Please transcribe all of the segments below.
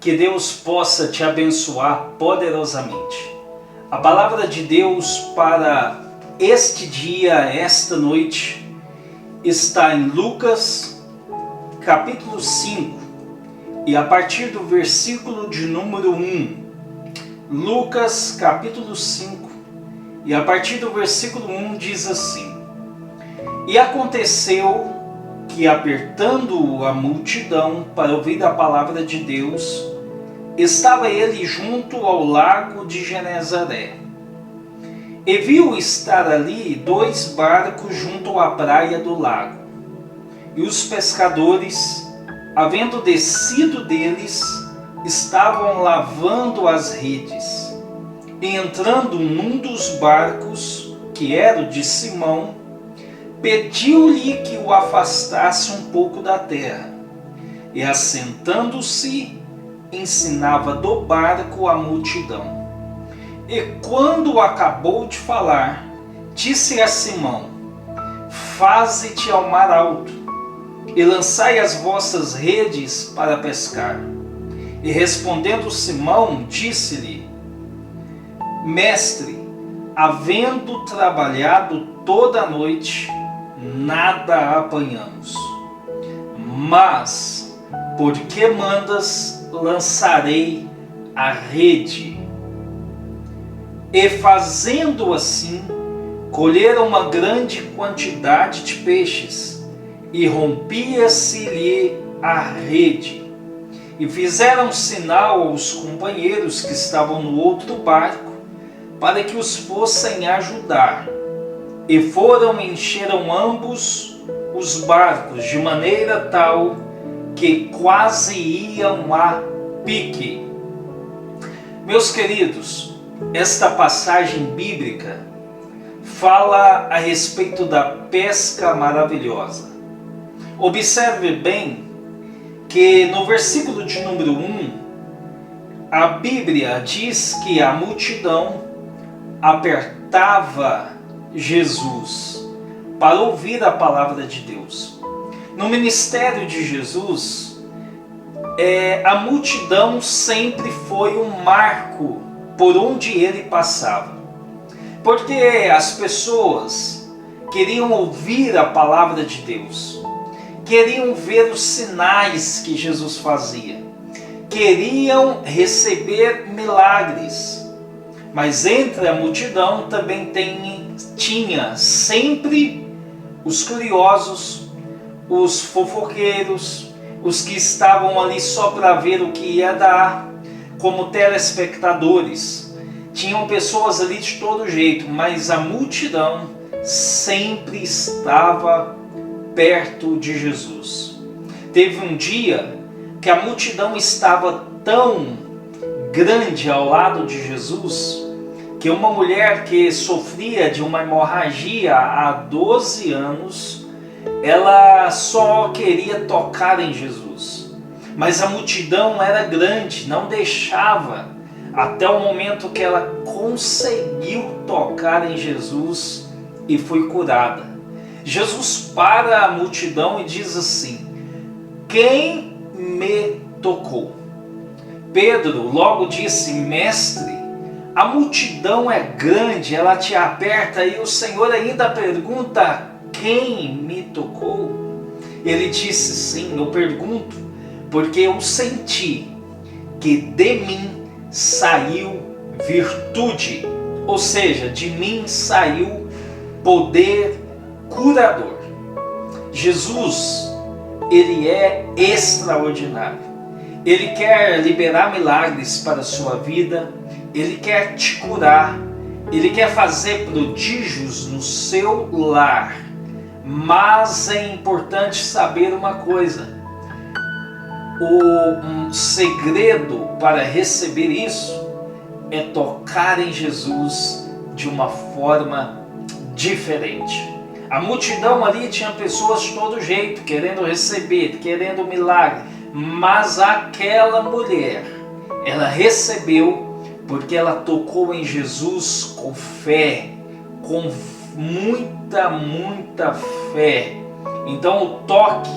Que Deus possa te abençoar poderosamente. A palavra de Deus para este dia, esta noite, está em Lucas, capítulo 5, e a partir do versículo de número 1. Lucas, capítulo 5, e a partir do versículo 1 diz assim: E aconteceu que, apertando a multidão para ouvir a palavra de Deus, estava ele junto ao lago de Genezaré. E viu estar ali 2 barcos junto à praia do lago. E os pescadores, havendo descido deles, estavam lavando as redes. E entrando num dos barcos, que era o de Simão, pediu-lhe que o afastasse um pouco da terra. E assentando-se, ensinava do barco a multidão. E quando acabou de falar, disse a Simão: Faze-te ao mar alto, e lançai as vossas redes para pescar. E respondendo Simão, disse-lhe: Mestre, havendo trabalhado toda a noite, nada apanhamos. Mas, porque mandas, lançarei a rede. E fazendo assim, colheram uma grande quantidade de peixes, e rompia-se-lhe a rede. E fizeram sinal aos companheiros que estavam no outro barco, para que os fossem ajudar. E foram e encheram ambos os barcos, de maneira tal que quase iam a pique. Meus queridos, esta passagem bíblica fala a respeito da pesca maravilhosa. Observe bem que no versículo de número 1, a Bíblia diz que a multidão apertava Jesus para ouvir a palavra de Deus. No ministério de Jesus, a multidão sempre foi um marco por onde ele passava. Porque as pessoas queriam ouvir a palavra de Deus, queriam ver os sinais que Jesus fazia, queriam receber milagres. Mas entre a multidão também tinha sempre os curiosos, os fofoqueiros, os que estavam ali só para ver o que ia dar, como telespectadores. Tinham pessoas ali de todo jeito, mas a multidão sempre estava perto de Jesus. Teve um dia que a multidão estava tão grande ao lado de Jesus, que uma mulher que sofria de uma hemorragia há 12 anos, ela só queria tocar em Jesus. Mas a multidão era grande, não deixava, até o momento que ela conseguiu tocar em Jesus e foi curada. Jesus para a multidão e diz assim: Quem me tocou? Pedro logo disse: Mestre, a multidão é grande, ela te aperta, e o Senhor ainda pergunta: Quem me tocou? Ele disse: Sim, eu pergunto, porque eu senti que de mim saiu virtude, ou seja, de mim saiu poder curador. Jesus, ele é extraordinário. Ele quer liberar milagres para a sua vida, ele quer te curar, ele quer fazer prodígios no seu lar. Mas é importante saber uma coisa: o segredo para receber isso é tocar em Jesus de uma forma diferente. A multidão ali tinha pessoas de todo jeito, querendo receber, querendo milagre. Mas aquela mulher, ela recebeu porque ela tocou em Jesus com fé, com muita fé. Então o toque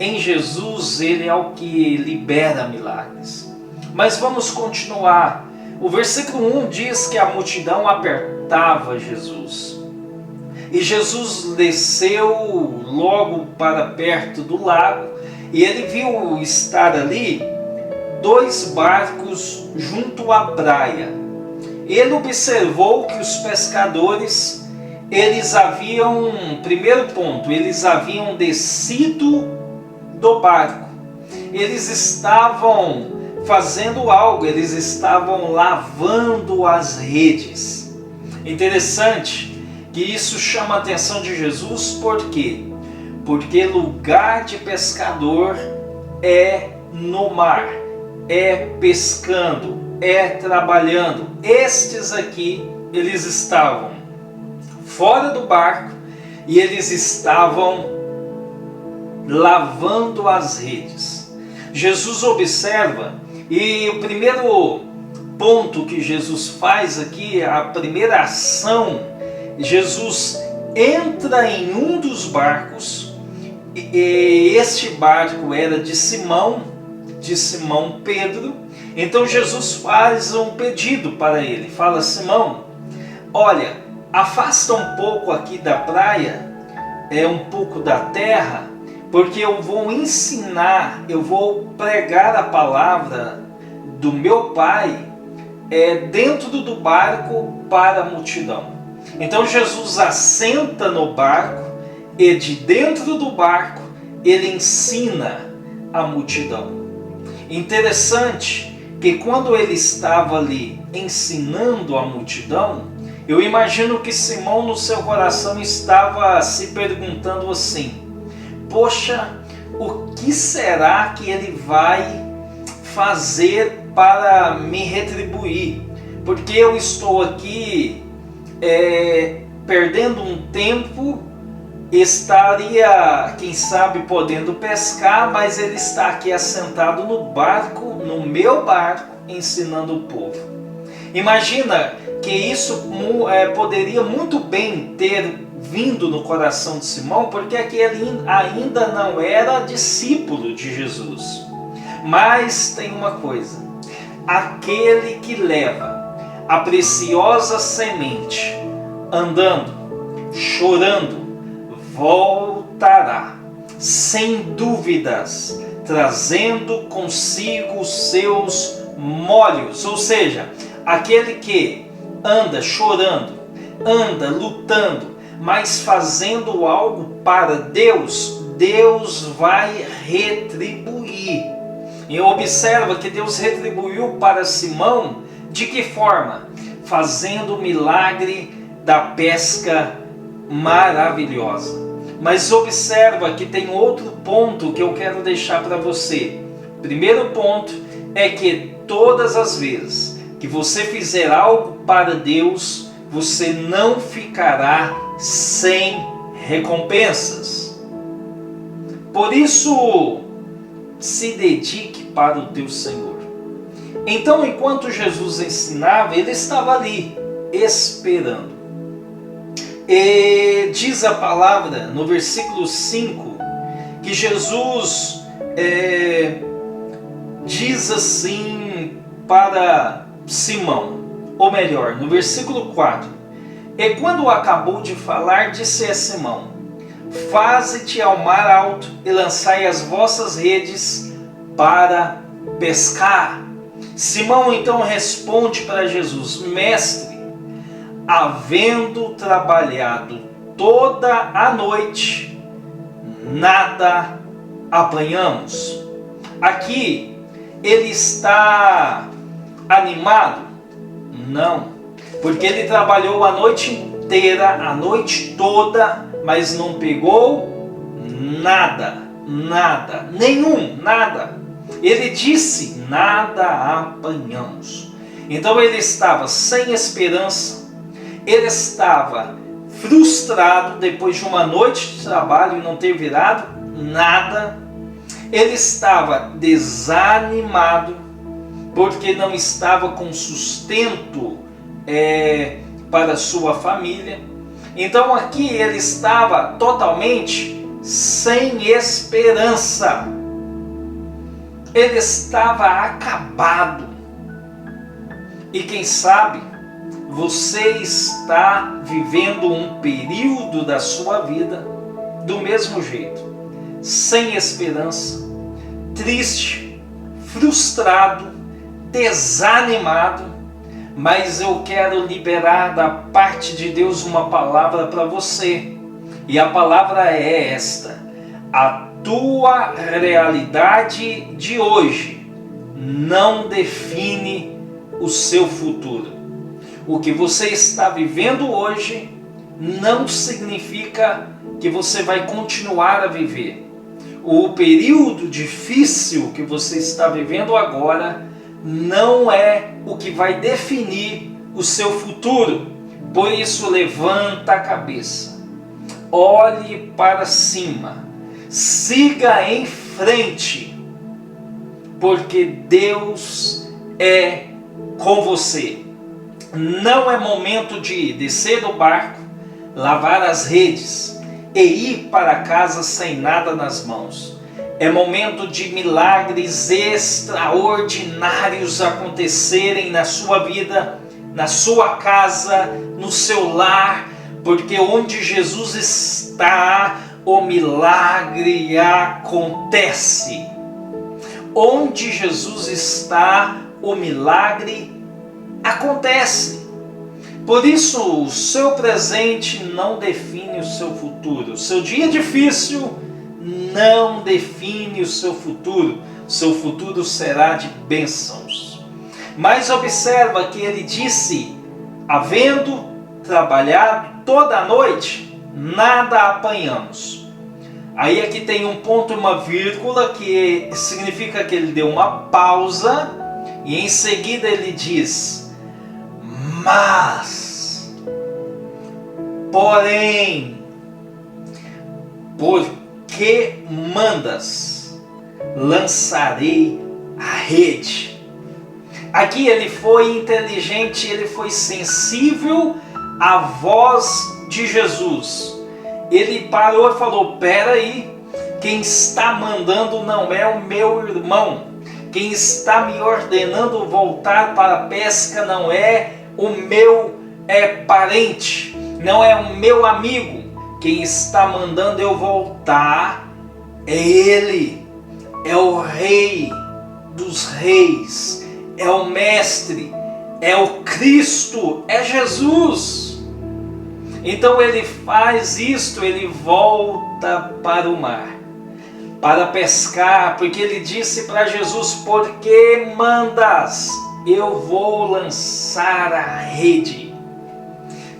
em Jesus, ele é o que libera milagres. Mas vamos continuar. O versículo 1 diz que a multidão apertava Jesus. E Jesus desceu logo para perto do lago e ele viu estar ali 2 barcos junto à praia. Ele observou que os pescadores, primeiro ponto, eles haviam descido do barco. Eles estavam fazendo algo, eles estavam lavando as redes. Interessante que isso chama a atenção de Jesus, por quê? Porque lugar de pescador é no mar, é pescando, é trabalhando. Estes aqui, eles estavam fora do barco e eles estavam lavando as redes. Jesus observa, e o primeiro ponto que Jesus faz aqui, a primeira ação, Jesus entra em um dos barcos, e este barco era de Simão Pedro. Então Jesus faz um pedido para ele, fala: Simão, olha, afasta um pouco aqui da praia, um pouco da terra, porque eu vou ensinar, eu vou pregar a palavra do meu Pai dentro do barco para a multidão. Então Jesus assenta no barco e de dentro do barco ele ensina a multidão. Interessante que quando ele estava ali ensinando a multidão, eu imagino que Simão no seu coração estava se perguntando assim: poxa, o que será que ele vai fazer para me retribuir? Porque eu estou aqui perdendo um tempo, estaria, quem sabe, podendo pescar, mas ele está aqui assentado no barco, no meu barco, ensinando o povo. Imagina que isso poderia muito bem ter vindo no coração de Simão, porque aquele ainda não era discípulo de Jesus. Mas tem uma coisa: aquele que leva a preciosa semente, andando, chorando, voltará, sem dúvidas, trazendo consigo os seus molhos. Ou seja, aquele que anda chorando, anda lutando, mas fazendo algo para Deus, Deus vai retribuir. E observa que Deus retribuiu para Simão de que forma? Fazendo o milagre da pesca maravilhosa. Mas observa que tem outro ponto que eu quero deixar para você. Primeiro ponto é que todas as vezes que você fizer algo para Deus, você não ficará sem recompensas. Por isso, se dedique para o teu Senhor. Então, enquanto Jesus ensinava, ele estava ali, esperando. E diz a palavra, no versículo 5, que Jesus diz assim para Simão, ou melhor, no versículo 4, e quando acabou de falar, disse a Simão: faze-te ao mar alto e lançai as vossas redes para pescar. Simão então responde para Jesus: mestre, havendo trabalhado toda a noite, nada apanhamos. Aqui ele está animado? Não, porque ele trabalhou a noite inteira, a noite toda, mas não pegou nada, nada. Ele disse: nada apanhamos. Então ele estava sem esperança, ele estava frustrado depois de uma noite de trabalho e não ter virado nada. Ele estava desanimado porque não estava com sustento para sua família. Então aqui ele estava totalmente sem esperança. ele estava acabado. E quem sabe você está vivendo um período da sua vida do mesmo jeito, sem esperança, triste, frustrado, desanimado, mas eu quero liberar da parte de Deus uma palavra para você. E a palavra é esta: a tua realidade de hoje não define o seu futuro. O que você está vivendo hoje não significa que você vai continuar a viver. O período difícil que você está vivendo agora não é o que vai definir o seu futuro. Por isso, levanta a cabeça, olhe para cima, siga em frente, porque Deus é com você. Não é momento de descer do barco, lavar as redes e ir para casa sem nada nas mãos. É momento de milagres extraordinários acontecerem na sua vida, na sua casa, no seu lar, porque onde Jesus está, o milagre acontece. Onde Jesus está, o milagre acontece. Por isso, o seu presente não define o seu futuro. O seu dia difícil não define o seu futuro. Seu futuro será de bênçãos. Mas observa que ele disse: havendo trabalhado toda a noite, nada apanhamos. Aí aqui tem um ponto e uma vírgula, que significa que ele deu uma pausa, e em seguida ele diz: mas, porém, porque mandas, lançarei a rede. Aqui ele foi inteligente, ele foi sensível à voz de Jesus. Ele parou e falou: peraí, quem está mandando não é o meu irmão. Quem está me ordenando voltar para a pesca não é o meu parente, não é o meu amigo. Quem está mandando eu voltar é Ele, é o Rei dos Reis, é o Mestre, é o Cristo, é Jesus. Então ele faz isto, ele volta para o mar, para pescar, porque ele disse para Jesus: porque mandas, eu vou lançar a rede.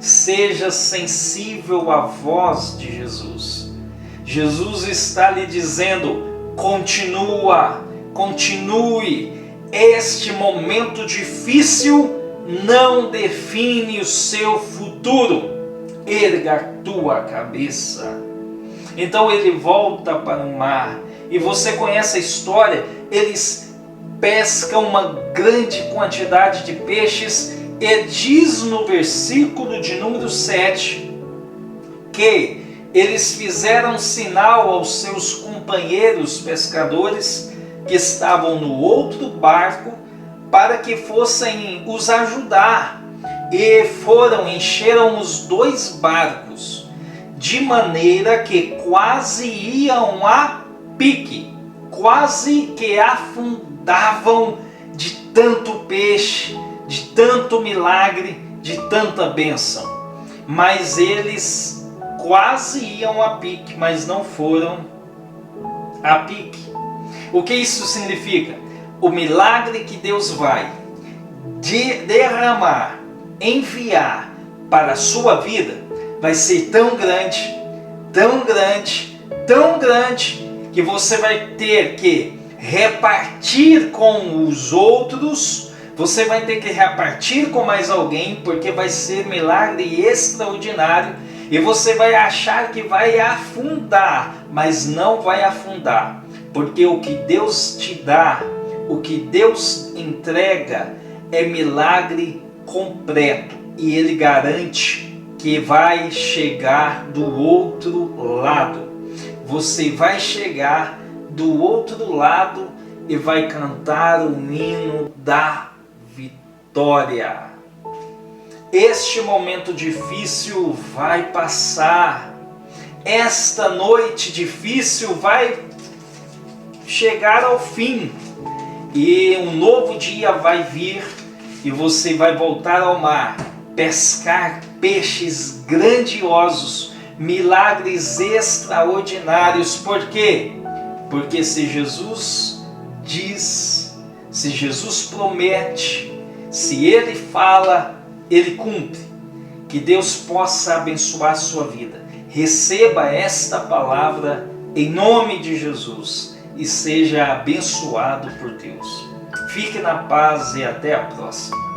Seja sensível à voz de Jesus. Jesus está lhe dizendo: continue. Este momento difícil não define o seu futuro. Erga a tua cabeça. Então ele volta para o mar. E você conhece a história. Eles pescam uma grande quantidade de peixes. E diz no versículo de número 7 que eles fizeram sinal aos seus companheiros pescadores que estavam no outro barco para que fossem os ajudar. E encheram os dois barcos, de maneira que quase iam a pique, quase que afundavam de tanto peixe, de tanto milagre, de tanta bênção. Mas eles quase iam a pique, mas não foram a pique. O que isso significa? O milagre que Deus vai derramar, enviar para a sua vida, vai ser tão grande, tão grande, tão grande, que você vai ter que repartir com os outros. Você vai ter que repartir com mais alguém, porque vai ser milagre extraordinário. E você vai achar que vai afundar, mas não vai afundar. Porque o que Deus te dá, o que Deus entrega, é milagre completo. E Ele garante que vai chegar do outro lado. Você vai chegar do outro lado e vai cantar o hino da vitória. Este momento difícil vai passar. Esta noite difícil vai chegar ao fim. E um novo dia vai vir e você vai voltar ao mar, pescar peixes grandiosos, milagres extraordinários. Por quê? Porque se Jesus diz, se Jesus promete, se Ele fala, Ele cumpre. Que Deus possa abençoar a sua vida. Receba esta palavra em nome de Jesus e seja abençoado por Deus. Fique na paz e até a próxima.